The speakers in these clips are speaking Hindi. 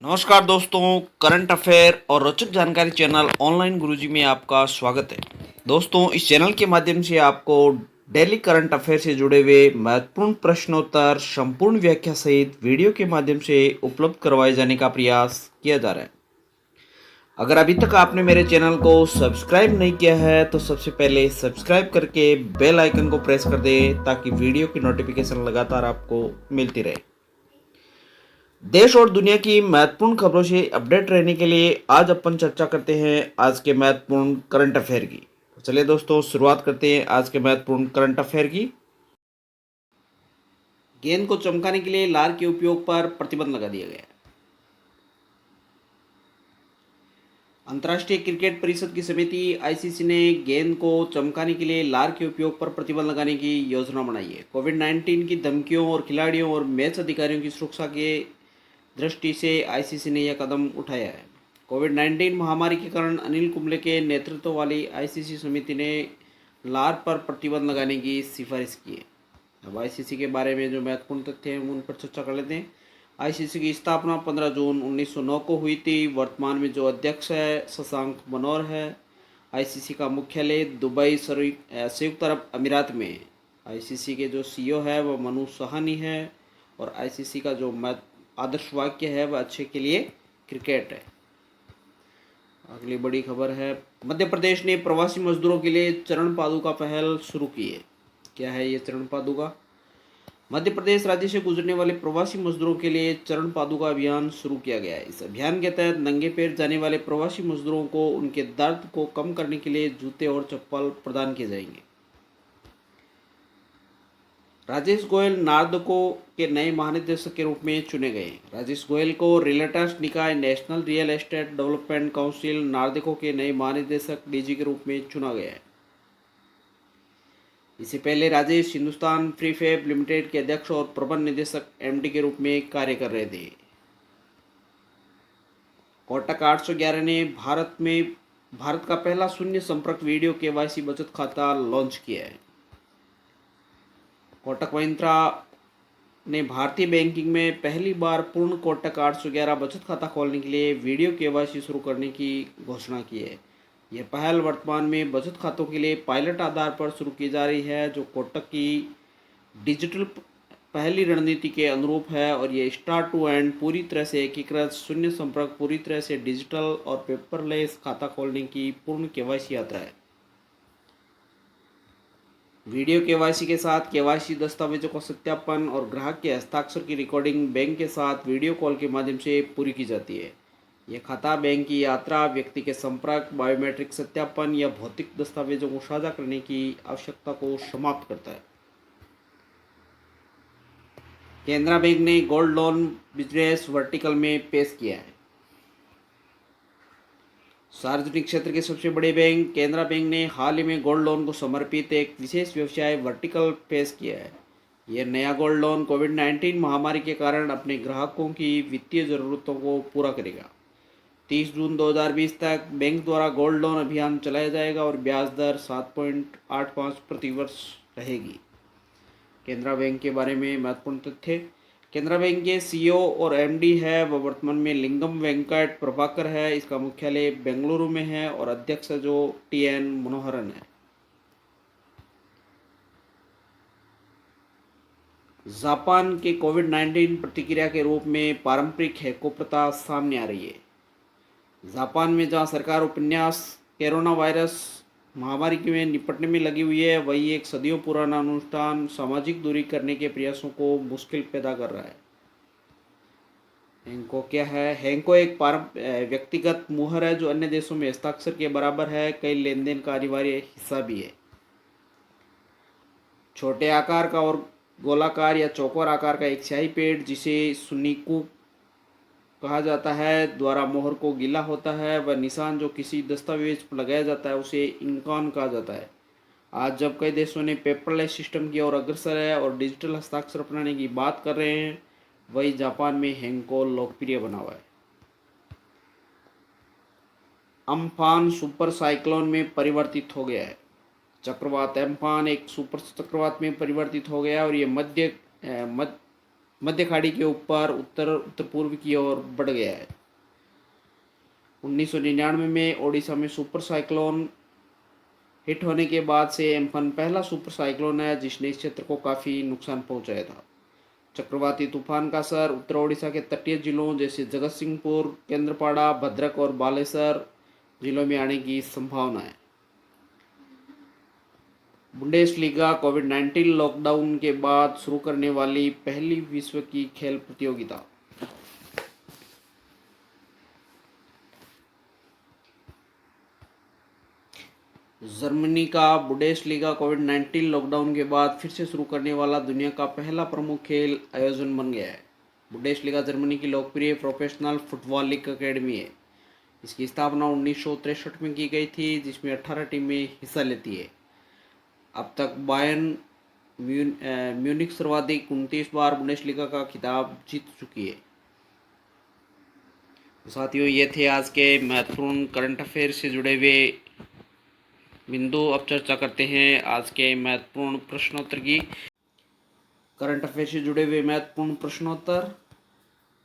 नमस्कार दोस्तों, करंट अफेयर और रोचक जानकारी चैनल ऑनलाइन गुरुजी में आपका स्वागत है। दोस्तों, इस चैनल के माध्यम से आपको डेली करंट अफेयर से जुड़े हुए महत्वपूर्ण प्रश्नोत्तर संपूर्ण व्याख्या सहित वीडियो के माध्यम से उपलब्ध करवाए जाने का प्रयास किया जा रहा है। अगर अभी तक आपने मेरे चैनल को सब्सक्राइब नहीं किया है तो सबसे पहले सब्सक्राइब करके बेल आइकन को प्रेस कर दें ताकि वीडियो की नोटिफिकेशन लगातार आपको मिलती रहे। देश और दुनिया की महत्वपूर्ण खबरों से अपडेट रहने के लिए आज अपन चर्चा करते हैं आज के महत्वपूर्ण करंट अफेयर की। तो चलिए दोस्तों, शुरुआत करते हैं आज के महत्वपूर्ण करंट अफेयर की। गेंद को चमकाने के लिए लार के उपयोग पर प्रतिबंध लगा दिया गया। अंतर्राष्ट्रीय क्रिकेट परिषद की समिति आईसीसी ने गेंद को चमकाने के लिए लार के उपयोग पर प्रतिबंध लगाने की योजना बनाई है। कोविड-19 की धमकियों और खिलाड़ियों और मैच अधिकारियों की सुरक्षा के दृष्टि से आईसीसी ने यह कदम उठाया है। कोविड-19 महामारी के कारण अनिल कुंबले के नेतृत्व वाली आईसीसी समिति ने लार पर प्रतिबंध लगाने की सिफारिश की है। अब आईसीसी के बारे में जो महत्वपूर्ण तथ्य हैं उन पर चर्चा कर लेते हैं। आईसीसी की स्थापना 15 जून 1909 को हुई थी। वर्तमान में जो अध्यक्ष है शशांक मनोहर है। आईसीसी का मुख्यालय दुबई संयुक्त अरब अमीरात में है। आईसीसी के जो सीईओ है वह मनु सहानी है और आईसीसी का जो आदर्श वाक्य है वह अच्छे के लिए क्रिकेट है। अगली बड़ी खबर है, मध्य प्रदेश ने प्रवासी मजदूरों के लिए चरण पादुका पहल शुरू की है। क्या है ये चरण पादुका? मध्य प्रदेश राज्य से गुजरने वाले प्रवासी मजदूरों के लिए चरण पादुका अभियान शुरू किया गया है। इस अभियान के तहत नंगे पैर जाने वाले प्रवासी मजदूरों को उनके दर्द को कम करने के लिए जूते और चप्पल प्रदान किए जाएंगे। राजेश गोयल नार्दको के नए महानिदेशक के रूप में चुने गए। राजेश गोयल को रियल्टर्स निकाय national real estate development council NAREDCO के नए महानिदेशक डीजी के रूप में चुना गया है। इससे पहले राजेश हिंदुस्तान प्रीफैब लिमिटेड के अध्यक्ष और प्रबंध निदेशक एमडी के रूप में कार्य कर रहे थे। कोटक 811 ने भारत का पहला शून्य संपर्क वीडियो केवाईसी बचत खाता लॉन्च किया है। कोटक महिंद्रा ने भारतीय बैंकिंग में पहली बार पूर्ण कोटक 811 बचत खाता खोलने के लिए वीडियो केवाईसी शुरू करने की घोषणा की है। यह पहल वर्तमान में बचत खातों के लिए पायलट आधार पर शुरू की जा रही है, जो कोटक की डिजिटल पहली रणनीति के अनुरूप है और ये स्टार्ट टू एंड पूरी तरह से एकीकृत शून्य संपर्क पूरी तरह से डिजिटल और पेपरलेस खाता खोलने की पूर्ण केवाईसी यात्रा है। वीडियो केवाईसी के साथ केवाईसी दस्तावेजों का सत्यापन और ग्राहक के हस्ताक्षर की रिकॉर्डिंग बैंक के साथ वीडियो कॉल के माध्यम से पूरी की जाती है। यह खाता बैंक की यात्रा, व्यक्ति के संपर्क, बायोमेट्रिक सत्यापन या भौतिक दस्तावेजों को साझा करने की आवश्यकता को समाप्त करता है। केनरा बैंक ने गोल्ड लोन बिजनेस वर्टिकल में पेश किया है। सार्वजनिक क्षेत्र के सबसे बड़े बैंक केनरा बैंक ने हाल ही में गोल्ड लोन को समर्पित एक विशेष व्यवसाय वर्टिकल पेश किया है। यह नया गोल्ड लोन कोविड-19 महामारी के कारण अपने ग्राहकों की वित्तीय ज़रूरतों को पूरा करेगा। 30 जून 2020 तक बैंक द्वारा गोल्ड लोन अभियान चलाया जाएगा और ब्याज दर 7.85 प्रति वर्ष रहेगी। केनरा बैंक के बारे में महत्वपूर्ण तथ्य, केनरा बैंक के सीईओ और एमडी है वह वर्तमान में लिंगम वेंकट प्रभाकर है। इसका मुख्यालय बेंगलुरु में है और अध्यक्ष जो टीएन मनोहरन है। जापान के कोविड-19 प्रतिक्रिया के रूप में पारंपरिक हेको प्रथा सामने आ रही है। जापान में जहां सरकार उपन्यास कोरोना वायरस महामारी में निपटने में लगी हुई है, वही एक सदियों पुराना अनुष्ठान सामाजिक दूरी करने के प्रयासों को मुश्किल पैदा कर रहा है। हेंको क्या है? हेंको एक व्यक्तिगत मुहर है जो अन्य देशों में हस्ताक्षर के बराबर है, कई लेन देन का अनिवार्य हिस्सा भी है। छोटे आकार का और गोलाकार या चौकोर आकार का एक स्याही पेड़ जिसे सुनिकू कहा जाता है द्वारा मोहर को गीला होता है। वह निशान जो किसी दस्तावेज पर लगाया जाता है उसे इंकॉन कहा जाता है। आज जब कई देशों ने पेपरलेस सिस्टम की ओर अग्रसर है और डिजिटल हस्ताक्षर अपनाने की बात कर रहे हैं, वही जापान में हेंको लोकप्रिय बना हुआ है। अम्फान सुपर साइक्लोन में परिवर्तित हो गया है। चक्रवात अम्फान एक सुपर चक्रवात में परिवर्तित हो गया और ये मध्य मध्य खाड़ी के ऊपर उत्तर उत्तर पूर्व की ओर बढ़ गया है। 1999 में ओडिशा में सुपर साइक्लोन हिट होने के बाद से एम्फन पहला सुपर साइक्लोन है जिसने इस क्षेत्र को काफ़ी नुकसान पहुंचाया था। चक्रवाती तूफान का असर उत्तर ओडिशा के तटीय जिलों जैसे जगत सिंहपुर, केंद्रपाड़ा, भद्रक और बालेश्वर जिलों में आने की संभावना है। बुंडेसलीगा कोविड-19 लॉकडाउन के बाद शुरू करने वाली पहली विश्व की खेल प्रतियोगिता। जर्मनी का बुंडेसलीगा कोविड-19 लॉकडाउन के बाद फिर से शुरू करने वाला दुनिया का पहला प्रमुख खेल आयोजन बन गया है। बुंडेसलीगा जर्मनी की लोकप्रिय प्रोफेशनल फुटबॉल लीग अकेडमी है। इसकी स्थापना 1963 में की गई थी जिसमें 18 टीमें हिस्सा लेती है। अब तक बायर्न म्यूनिख सर्वाधिक 29 बार बुंडेसलीगा का खिताब जीत चुकी है। साथियों, ये थे आज के महत्वपूर्ण करंट अफेयर से जुड़े हुए बिंदु। अब चर्चा करते हैं आज के महत्वपूर्ण प्रश्नोत्तर की। करंट अफेयर से जुड़े हुए महत्वपूर्ण प्रश्नोत्तर।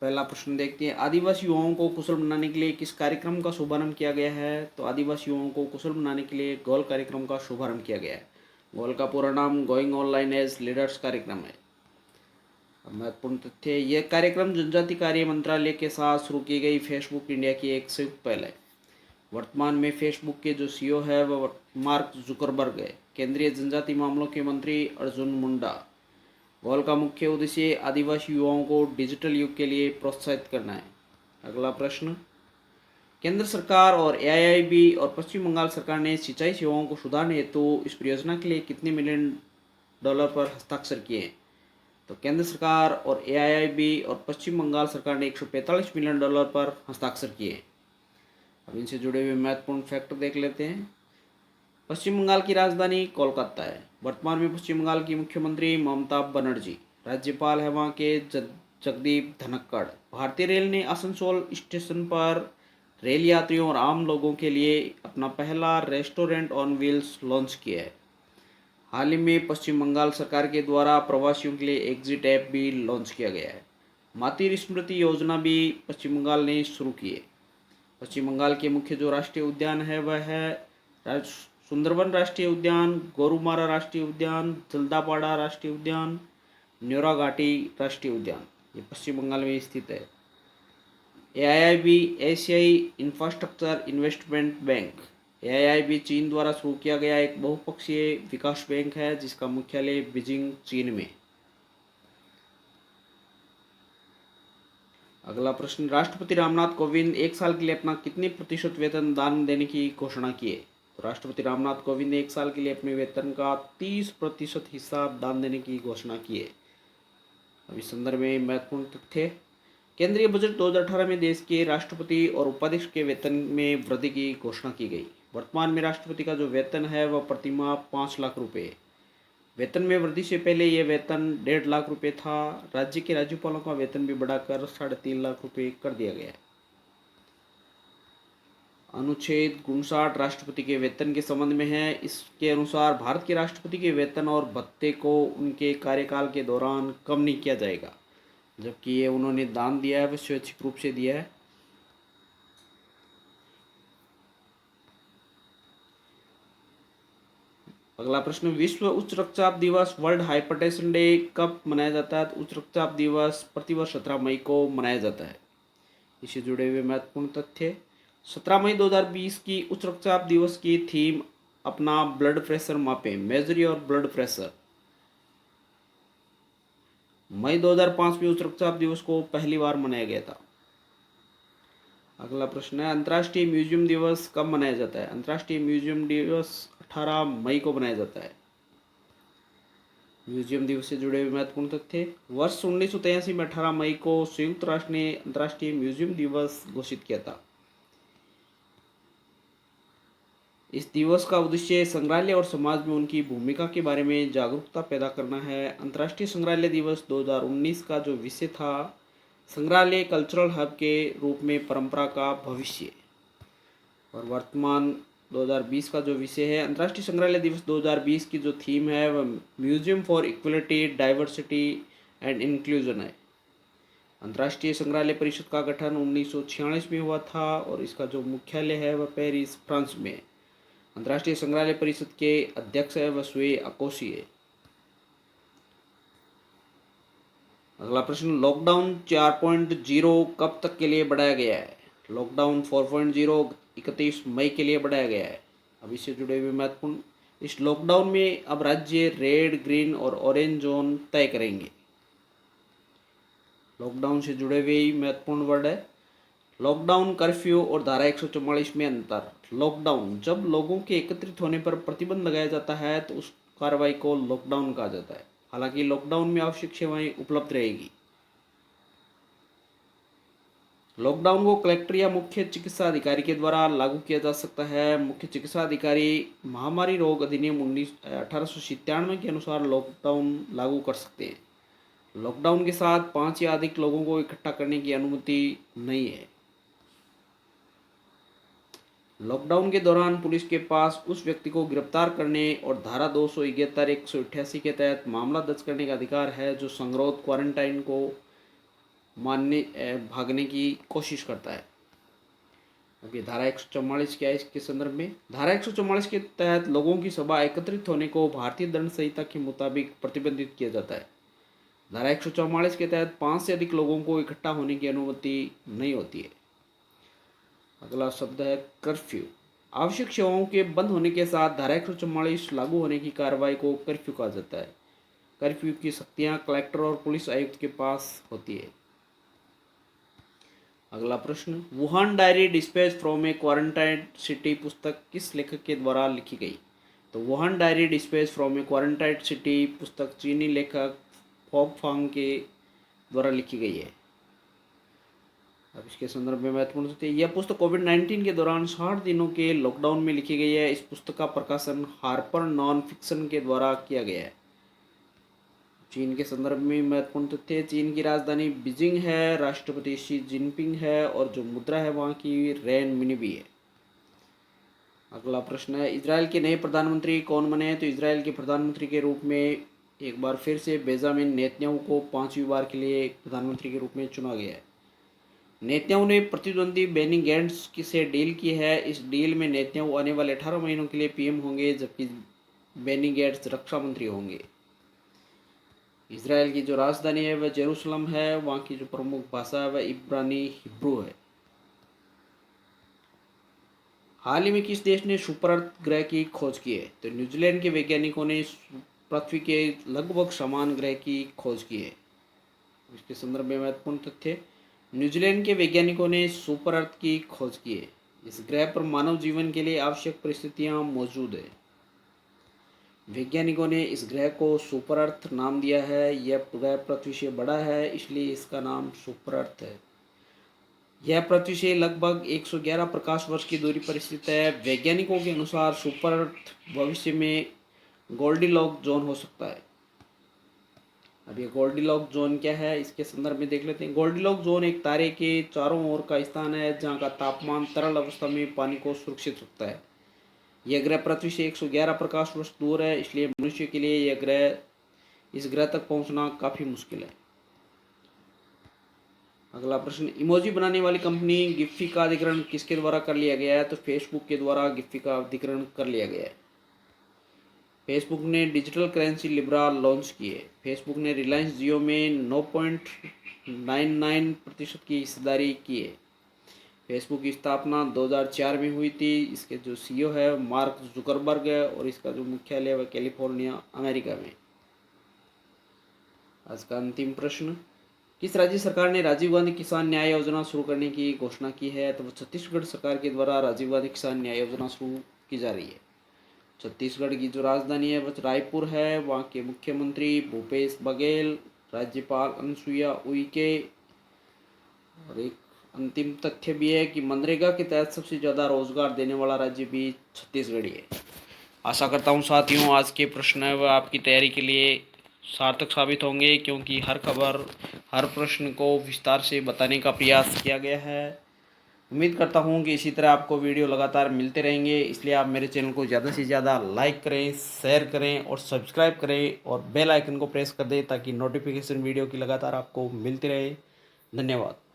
पहला प्रश्न देखते हैं, आदिवासी युवाओं को कुशल बनाने के लिए किस कार्यक्रम का शुभारंभ किया गया है? तो आदिवासी युवाओं को कुशल बनाने के लिए गोल कार्यक्रम का शुभारंभ किया गया है। गोल का पूरा नाम गोइंग ऑनलाइन एज लीडर्स कार्यक्रम है। महत्वपूर्ण तथ्य, यह कार्यक्रम जनजाति कार्य मंत्रालय के साथ शुरू की गई फेसबुक इंडिया की एक संयुक्त पहल है। वर्तमान में फेसबुक के जो सीईओ है वह मार्क जुकरबर्ग है। केंद्रीय जनजाति मामलों के मंत्री अर्जुन मुंडा। गोल का मुख्य उद्देश्य आदिवासी युवाओं को डिजिटल युग के लिए प्रोत्साहित करना है। अगला प्रश्न, केंद्र सरकार और एआईआईबी और पश्चिम बंगाल सरकार ने सिंचाई सेवाओं को सुधारने हेतु इस परियोजना के लिए कितने मिलियन डॉलर पर हस्ताक्षर किए हैं? तो केंद्र सरकार और एआईआईबी और पश्चिम बंगाल सरकार ने 145 मिलियन डॉलर पर हस्ताक्षर किए। अब इनसे जुड़े हुए महत्वपूर्ण फैक्ट देख लेते हैं। पश्चिम बंगाल की राजधानी कोलकाता है। वर्तमान में पश्चिम बंगाल की मुख्यमंत्री ममता बनर्जी। राज्यपाल है वहाँ के जगदीप धनखड़। भारतीय रेल ने आसनसोल स्टेशन पर रेल यात्रियों और आम लोगों के लिए अपना पहला रेस्टोरेंट ऑन व्हील्स लॉन्च किया है। हाल ही में पश्चिम बंगाल सरकार के द्वारा प्रवासियों के लिए एग्जिट ऐप भी लॉन्च किया गया है। मातृ स्मृति योजना भी पश्चिम बंगाल ने शुरू की है। पश्चिम बंगाल के मुख्य जो राष्ट्रीय उद्यान है वह है सुंदरबन राष्ट्रीय उद्यान, गोरुमारा राष्ट्रीय उद्यान, जल्दापाड़ा राष्ट्रीय उद्यान, न्योरा घाटी राष्ट्रीय उद्यान। ये पश्चिम बंगाल में स्थित है। एआईआईबी एशियाई इंफ्रास्ट्रक्चर इन्वेस्टमेंट बैंक। एआईआईबी चीन द्वारा शुरू किया गया एक बहुपक्षीय विकास बैंक है जिसका मुख्यालय बीजिंग चीन में। अगला प्रश्न, राष्ट्रपति रामनाथ कोविंद एक साल के लिए अपना कितने प्रतिशत वेतन दान देने की घोषणा की है? तो राष्ट्रपति रामनाथ कोविंद ने एक साल के लिए अपने वेतन का 30% हिस्सा दान देने की घोषणा की है। अब इस संदर्भ में महत्वपूर्ण तथ्य, केंद्रीय बजट 2018 में देश के राष्ट्रपति और उपाध्यक्ष के वेतन में वृद्धि की घोषणा की गई। वर्तमान में राष्ट्रपति का जो वेतन है वह प्रतिमाह 5 लाख रुपये है। वेतन में वृद्धि से पहले यह वेतन 1.5 लाख रुपये था। राज्य के राज्यपालों का वेतन भी बढ़ाकर 3.5 लाख रुपये कर दिया गया है। अनुच्छेद 59 राष्ट्रपति के वेतन के संबंध में है। इसके अनुसार भारत के राष्ट्रपति के वेतन और भत्ते को उनके कार्यकाल के दौरान कम नहीं किया जाएगा, जबकि ये उन्होंने दान दिया है वह स्वैच्छिक रूप से दिया है। अगला प्रश्न, विश्व उच्च रक्तचाप दिवस वर्ल्ड हाइपरटेंशन डे कब मनाया जाता है? तो उच्च रक्तचाप दिवस प्रतिवर्ष 17 मई को मनाया जाता है। इससे जुड़े हुए महत्वपूर्ण तथ्य, 17 मई 2020 की उच्च रक्तचाप दिवस की थीम अपना ब्लड प्रेशर मापें, मेजर योर ब्लड प्रेशर। मई 2005 में उच्च रक्तचाप दिवस को पहली बार मनाया गया था। अगला प्रश्न है, अंतर्राष्ट्रीय म्यूजियम दिवस कब मनाया जाता है? अंतर्राष्ट्रीय म्यूजियम दिवस 18 मई को मनाया जाता है। म्यूजियम दिवस से जुड़े हुए महत्वपूर्ण तथ्य, वर्ष 1983 में 18 मई को संयुक्त राष्ट्र ने अंतर्राष्ट्रीय म्यूजियम दिवस घोषित किया था। इस दिवस का उद्देश्य संग्रहालय और समाज में उनकी भूमिका के बारे में जागरूकता पैदा करना है। अंतर्राष्ट्रीय संग्रहालय दिवस 2019 का जो विषय था, संग्रहालय कल्चरल हब के रूप में परंपरा का भविष्य। और वर्तमान 2020 का जो विषय है, अंतर्राष्ट्रीय संग्रहालय दिवस 2020 की जो थीम है वह museum for equality, diversity and inclusion है। अंतर्राष्ट्रीय संग्रहालय परिषद का गठन 1946 में हुआ था और इसका जो मुख्यालय है वह पेरिस, फ्रांस में है। अंतर्राष्ट्रीय संग्रहालय परिषद के अध्यक्ष है वह सुए अकोशी है। अगला प्रश्न, लॉकडाउन 4.0 कब तक के लिए बढ़ाया गया है? लॉकडाउन 4.0 31 मई के लिए बढ़ाया गया है। अब इससे जुड़े हुए महत्वपूर्ण, इस लॉकडाउन में अब राज्य रेड, ग्रीन और ऑरेंज जोन तय करेंगे। लॉकडाउन से जुड़े हुए ही महत्वपूर्ण वर्ड है लॉकडाउन, कर्फ्यू और धारा 144 में अंतर। लॉकडाउन, जब लोगों के एकत्रित होने पर प्रतिबंध लगाया जाता है तो उस कार्रवाई को लॉकडाउन कहा जाता है। हालांकि लॉकडाउन में आवश्यक सेवाएं उपलब्ध रहेगी। लॉकडाउन को कलेक्टर या मुख्य चिकित्सा अधिकारी के द्वारा लागू किया जा सकता है। मुख्य चिकित्सा अधिकारी महामारी रोग अधिनियम 1897 के अनुसार लॉकडाउन लागू कर सकते हैं। लॉकडाउन के साथ 5 या अधिक लोगों को इकट्ठा करने की अनुमति नहीं है। लॉकडाउन के दौरान पुलिस के पास उस व्यक्ति को गिरफ्तार करने और धारा 271 188 के तहत मामला दर्ज करने का अधिकार है जो संगरोध क्वारंटाइन को मानने भागने की कोशिश करता है। अब ये धारा 144 क्या है इसके संदर्भ में? धारा 144 के तहत लोगों की सभा एकत्रित होने को भारतीय दंड संहिता के मुताबिक प्रतिबंधित किया जाता है। धारा 144 के तहत 5 से अधिक लोगों को इकट्ठा होने की अनुमति नहीं होती है। अगला शब्द है कर्फ्यू। आवश्यक सेवाओं के बंद होने के साथ धारा 144 लागू होने की कार्रवाई को कर्फ्यू कहा जाता है। कर्फ्यू की शक्तियां कलेक्टर और पुलिस आयुक्त के पास होती है। अगला प्रश्न, Wuhan diary dispatch from A quarantine city पुस्तक किस लेखक के द्वारा लिखी गई? तो Wuhan diary dispatch from A quarantine city पुस्तक चीनी लेखक फॉग फांग के द्वारा लिखी गई है। अब इसके संदर्भ में महत्वपूर्ण होती है, यह पुस्तक कोविड-19 के दौरान 60 दिनों के लॉकडाउन में लिखी गई है। इस पुस्तक का प्रकाशन हार्पर नॉन फिक्शन के द्वारा किया गया है। चीन के संदर्भ में महत्वपूर्ण तथ्य, चीन की राजधानी बीजिंग है, राष्ट्रपति शी जिनपिंग है और जो मुद्रा है वहाँ की रेन मिनीबी है। अगला प्रश्न है, इजराइल के नए प्रधानमंत्री कौन बने? तो इजराइल के प्रधानमंत्री के रूप में एक बार फिर से बेंजामिन नेतन्याहू को 5वीं बार के लिए प्रधानमंत्री के रूप में चुना गया है। नेतन्याहू ने प्रतिद्वंदी बेनी गैंट्स से डील की है। इस डील में नेतन्याहू आने वाले 18 महीनों के लिए पीएम होंगे जबकि बेनी गैंट्स रक्षा मंत्री होंगे। इजराइल की जो राजधानी है वह जेरूसलम है। वहाँ की जो प्रमुख भाषा है वह इब्रानी हिब्रू है। हाल ही में किस देश ने सुपर अर्थ ग्रह की खोज की है? तो न्यूजीलैंड के वैज्ञानिकों ने पृथ्वी के लगभग समान ग्रह की खोज की है। इसके संदर्भ में महत्वपूर्ण तथ्य, न्यूजीलैंड के वैज्ञानिकों ने सुपर अर्थ की खोज की है। इस ग्रह पर मानव जीवन के लिए आवश्यक परिस्थितियां मौजूद है। वैज्ञानिकों ने इस ग्रह को सुपर अर्थ नाम दिया है। यह ग्रह पृथ्वी से बड़ा है इसलिए इसका नाम सुपर अर्थ है। यह पृथ्वी से लगभग 111 प्रकाश वर्ष की दूरी पर स्थित है। वैज्ञानिकों के अनुसार सुपर अर्थ भविष्य में गोल्डीलॉक जोन हो सकता है। अब ये गोल्डीलॉक जोन क्या है इसके संदर्भ में देख लेते हैं। गोल्डीलॉक जोन एक तारे के चारों ओर का स्थान है जहाँ का तापमान तरल अवस्था में पानी को सुरक्षित रखता है। यह ग्रह पृथ्वी से 111 प्रकाश वर्ष दूर है इसलिए मनुष्य के लिए इस ग्रह तक पहुंचना काफ़ी मुश्किल है। अगला प्रश्न, इमोजी बनाने वाली कंपनी गिफी का अधिग्रहण किसके द्वारा कर लिया गया है? तो फेसबुक के द्वारा गिफी का अधिग्रहण कर लिया गया है। फेसबुक ने डिजिटल करेंसी लिब्रा लॉन्च की है। फेसबुक ने रिलायंस जियो में 9.99% की हिस्सेदारी की है। फेसबुक की स्थापना 2004 में हुई थी। इसके जो सीईओ है मार्क जुकरबर्ग है और इसका जो मुख्यालय है वह कैलिफोर्निया, अमेरिका में। आज का अंतिम प्रश्न, किस राज्य सरकार ने राजीव गांधी किसान न्याय योजना शुरू करने की घोषणा की है? तो छत्तीसगढ़ सरकार के द्वारा राजीव गांधी किसान न्याय योजना शुरू की जा रही है। छत्तीसगढ़ की जो राजधानी है वह रायपुर है। वहाँ के मुख्यमंत्री भूपेश बघेल, राज्यपाल अनुसुईया उइके। और एक अंतिम तथ्य भी है कि मनरेगा के तहत सबसे ज़्यादा रोजगार देने वाला राज्य भी छत्तीसगढ़ ही है। आशा करता हूँ साथियों आज के प्रश्न है वह आपकी तैयारी के लिए सार्थक साबित होंगे क्योंकि हर खबर, हर प्रश्न को विस्तार से बताने का प्रयास किया गया है। उम्मीद करता हूँ कि इसी तरह आपको वीडियो लगातार मिलते रहेंगे, इसलिए आप मेरे चैनल को ज़्यादा से ज़्यादा लाइक करें, शेयर करें और सब्सक्राइब करें और बेल आइकन को प्रेस कर दें ताकि नोटिफिकेशन वीडियो की लगातार आपको मिलती रहे। धन्यवाद।